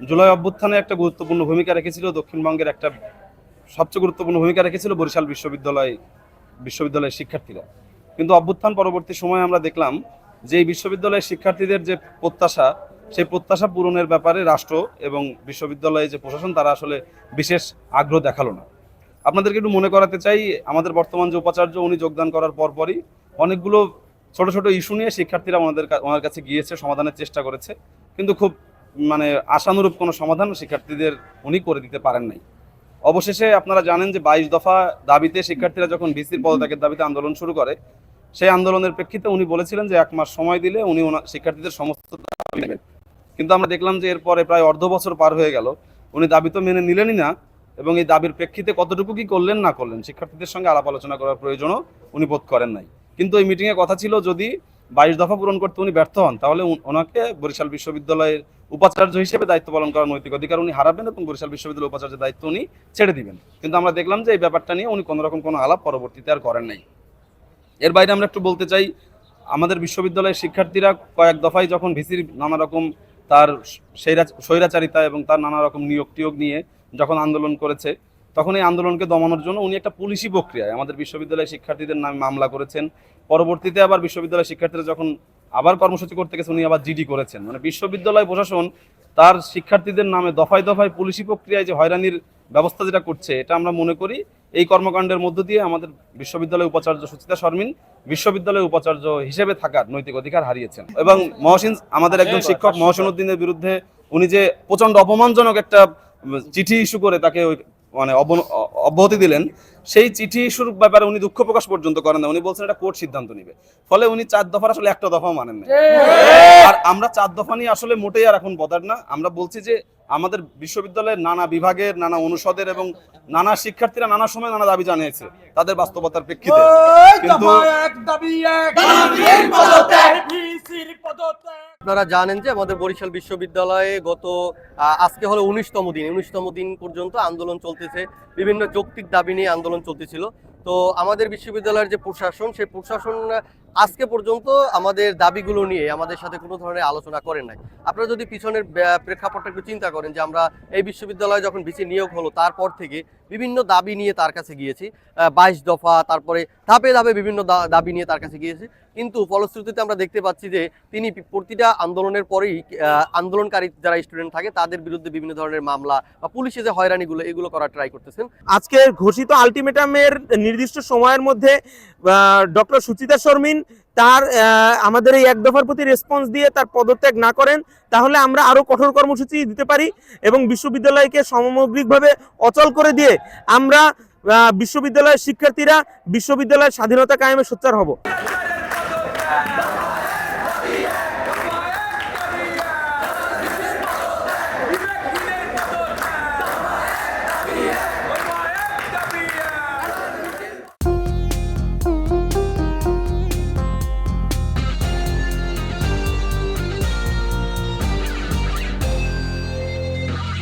জুলাই অভ্যুত্থানে একটা গুরুত্বপূর্ণ ভূমিকা রেখেছিল, দক্ষিণবঙ্গের একটা সবচেয়ে গুরুত্বপূর্ণ ভূমিকা রেখেছিল বরিশাল বিশ্ববিদ্যালয়ের শিক্ষার্থীরা। কিন্তু অভ্যুত্থান পরবর্তী সময়ে আমরা দেখলাম যে এই বিশ্ববিদ্যালয়ের শিক্ষার্থীদের যে প্রত্যাশা, সেই প্রত্যাশা পূরণের ব্যাপারে রাষ্ট্র এবং বিশ্ববিদ্যালয়ে যে প্রশাসন তারা আসলে বিশেষ আগ্রহ দেখালো না। আপনাদেরকে একটু মনে করাতে চাই, আমাদের বর্তমান যে উপাচার্য উনি যোগদান করার পরপরই অনেকগুলো ছোট ছোট ইস্যু নিয়ে শিক্ষার্থীরা ওনার কাছে গিয়েছে, সমাধানের চেষ্টা করেছে, কিন্তু খুব আশানুরূপ কোনো সমাধান শিক্ষার্থীদের উনি করে দিতে পারেন নাই। অবশেষে আপনারা জানেন যে 22 দফা দাবিতে শিক্ষার্থীরা যখন ভিসির পদত্যাগের দাবিতে আন্দোলন শুরু করে, সেই আন্দোলনের প্রেক্ষিতে উনি বলেছিলেন যে 1 মাস সময় দিলে উনি শিক্ষার্থীদের সমস্ত দাবি নেবেন। কিন্তু আমরা দেখলাম যে এরপরে প্রায় অর্ধ বছর পার হয়ে গেল, উনি দাবি তো মেনে নিলেনই না, এবং এই দাবির প্রেক্ষিতে কতটুকু কি করলেন না করলেন শিক্ষার্থীদের সঙ্গে আলাপ আলোচনা করার প্রয়োজনও উনি বোধ করেন নাই। কিন্তু এই মিটিংয়ে কথা ছিল যদি 22 দফা পূরণ করতে উনি ব্যর্থ হন, তাহলে ওনাকে বরিশাল বিশ্ববিদ্যালয়ের উপাচার্য হিসেবে দায়িত্ব পালন করার নৈতিক অধিকার উনি হারাবেন এবং বরিশাল বিশ্ববিদ্যালয়ের উপাচার্যের দায়িত্ব উনি ছেড়ে দিবেন। কিন্তু আমরা দেখলাম যে এই ব্যাপারটা নিয়ে উনি কোনোরকম কোনো আলাপ পরবর্তীতে আর করেন নাই। এর বাইরে আমরা একটু বলতে চাই, আমাদের বিশ্ববিদ্যালয়ের শিক্ষার্থীরা কয়েক দফায় যখন ভিসির নানা রকম তার স্বৈরাচারিতা এবং তার নানা রকম নিয়োগ নিয়ে যখন আন্দোলন করেছে, তখন এই আন্দোলনকে দমানোর জন্য উনি একটা পুলিশি প্রক্রিয়ায় আমাদের বিশ্ববিদ্যালয়ের শিক্ষার্থীদের নামে মামলা করেছেন। পরবর্তীতে আবার বিশ্ববিদ্যালয়ের শিক্ষার্থীরা যখন আবার কর্মসূচি করতে গেছে উনি আবার জিডি করেছেন। মানে বিশ্ববিদ্যালয় প্রশাসন তার শিক্ষার্থীদের নামে দফায় দফায় পুলিশি প্রক্রিয়ায় যে হয়রানির ব্যবস্থা যেটা করছে, এটা আমরা মনে করি এই কর্মকাণ্ডের মধ্য দিয়ে আমাদের বিশ্ববিদ্যালয়ের উপাচার্য সুচিতা শর্মিন বিশ্ববিদ্যালয়ের উপাচার্য হিসেবে থাকার নৈতিক অধিকার হারিয়েছেন। এবং আমাদের একজন শিক্ষক মহসিন উদ্দিনের বিরুদ্ধে উনি যে প্রচন্ড অপমানজনক একটা চিঠি ইস্যু করে তাকে অব্যাহতি দিলেন, সেই চিঠি ইস্যুর ব্যাপারে উনি দুঃখ প্রকাশ পর্যন্ত করেন না। উনি বলছেন এটা কোর্ট সিদ্ধান্ত নিবে। ফলে উনি 4 দফার আসলে একটা দফাও মানেন না। আর আমরা 4 দফা নিয়ে আসলে মোটেই আর এখন বদার না। আমরা বলছি যে আমাদের বিশ্ববিদ্যালয়ের নানা বিভাগের, নানা অনুষদের এবং নানা শিক্ষার্থীরা নানা সময় নানা দাবি জানিয়েছে তাদের বাস্তবতার প্রেক্ষিতে। কিন্তু আপনারা জানেন যে আমাদের বরিশাল বিশ্ববিদ্যালয়ে আজকে হলো 19তম দিন পর্যন্ত আন্দোলন চলতেছে। বিভিন্ন যৌক্তিক দাবি নিয়ে আন্দোলন চলতেছিল। তো আমাদের বিশ্ববিদ্যালয়ের যে প্রশাসন, সেই প্রশাসন আজকে পর্যন্ত আমাদের দাবিগুলো নিয়ে আমাদের সাথে কোনো ধরনের আলোচনা করেন নাই। আপনারা যদি পিছনের প্রেক্ষাপটটা একটু চিন্তা করেন যে আমরা এই বিশ্ববিদ্যালয়ে যখন ভিসি নিয়োগ হলো তারপর থেকে বিভিন্ন দাবি নিয়ে তার কাছে গিয়েছি, 22 দফা, তারপরে ধাপে ধাপে বিভিন্ন দাবি নিয়ে তার কাছে গিয়েছি। কিন্তু ফলশ্রুতিতে আমরা দেখতে পাচ্ছি যে তিনি প্রতিটা আন্দোলনের পরেই আন্দোলনকারী যারা স্টুডেন্ট থাকে তাদের বিরুদ্ধে বিভিন্ন ধরনের মামলা বা পুলিশে যে হয়রানিগুলো এগুলো করার ট্রাই করতেছেন। আজকে ঘোষিত আলটিমেটামের নির্দিষ্ট সময়ের মধ্যে ডক্টর সুচিতা শর্মিন তার আমাদের এই 1 দফার প্রতি রেসপন্স দিয়ে তার পদত্যাগ না করেন, তাহলে আমরা আরো কঠোর কর্মসূচি দিতে পারি এবং বিশ্ববিদ্যালয়কে সামগ্রিকভাবে অচল করে দিয়ে আমরা বিশ্ববিদ্যালয়ের শিক্ষার্থীরা বিশ্ববিদ্যালয়ের স্বাধীনতা কায়েমে সোচ্চার হব।